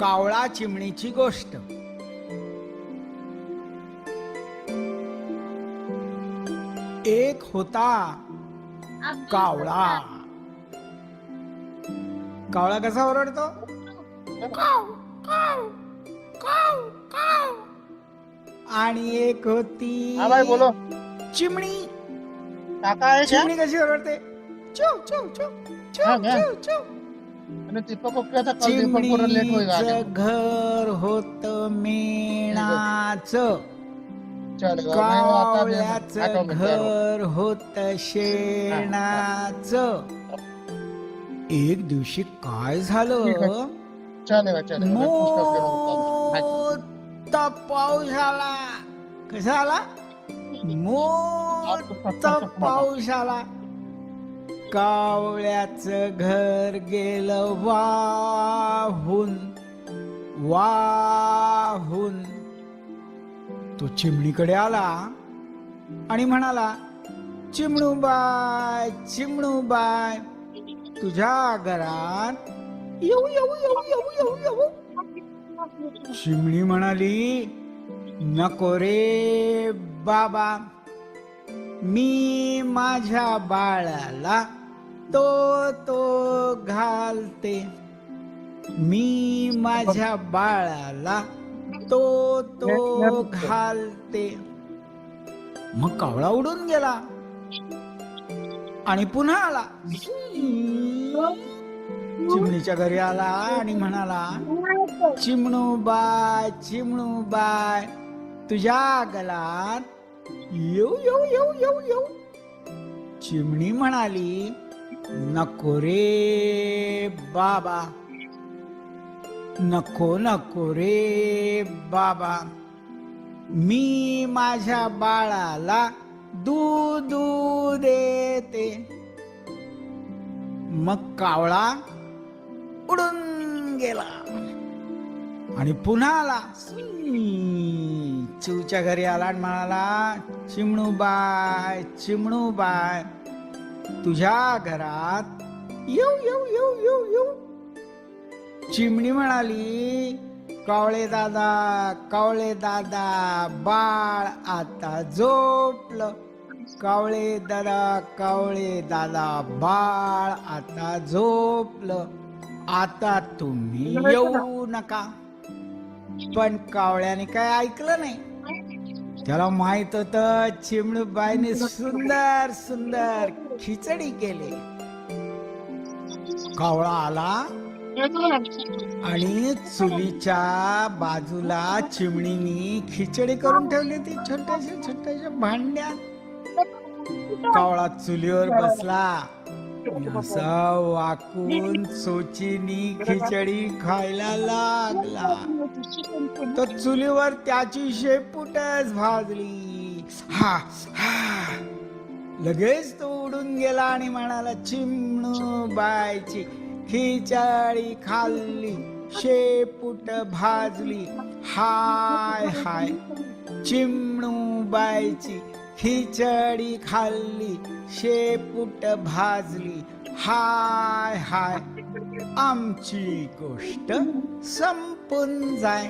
कावळा चिमणीची गोष्ट. एक होता कावळा. कावळा कसा ओरडतो? काव काव काव काव. आणि एक होती हाँ भाई बोलो. चिमणी. काका आहे क्या? चिमणी कशी ओरडते? चू चू चू चू हाँ, क्या? चू चू. मैंने दीपक को किया था कल. दीपक पूरा लेट होएगा आने में. चिमणीचं घर होत मेणाचं. चलेगा मैं आता भी हूँ. कावळ्याचं आता हूँ मैं, तैयार हो. घर होत शेणाचं. एक दिवशी काय ठीक झालं? चलेगा चलेगा मैं पूछ करके मोठा पाऊस आला. कसा आला? मोठा पाऊस आला. कावळ्याचं घर गेलं वाहून वाहून. तो चिमणीकडे आला आणि म्हणाला, चिमणूबाय चिमणूबाय, तुझ्या घरात येऊ येऊ येऊ येऊ येऊ येऊ. चिमणी म्हणाली, नको रे बाबा, मी माझ्या बाळाला तो घालते. मी माझ्या बाळाला तो घालते. मग कावळा उडून गेला आणि पुन्हा आला. चिमणीच्या घरी आला आणि म्हणाला, चिमणूबाय चिमणूबाय, तुझ्या गलात येऊ येऊ येऊ येऊ येऊ. चिमणी म्हणाली, नको रे बाबा, नको नको रे बाबा, मी माझ्या बाळाला दूध देते. मग कावळा उडून गेला आणि पुन्हा आला. चिवच्या घरी आला आणि म्हणाला, चिमणूबाय चिमणूबाय, तुझ्या घरात येऊ येऊ येऊ येऊ येऊ. चिमणी म्हणाली, कावळे दादा, बाळ आता झोपलं. कावळे दादा, बाळ आता झोपलं. आता तुम्ही येऊ नका. पण कावळ्याने काय ऐकलं नाही. त्याला माहित होत चिमणूबाईने सुंदर सुंदर खिचडी केली. कावळा आला आणि चुलीच्या बाजूला चिमणीनी खिचडी करून ठेवली होती छोट्याशा छोट्याशा भांड्यात. कावळा चुलीवर बसला, असा वाकून चोचीनी खिचडी खायला लागला. तर चुलीवर त्याची शेपूटच भाजली. हा हा. लगेच तो उडून गेला आणि म्हणाला, चिमणूबाईची खिचडी खाल्ली, शेपूट भाजली. हाय हाय, चिमणूबाईची खिचडी खाल्ली, शेपूट भाजली. हाय हाय, आमची गोष्ट संपून जाय.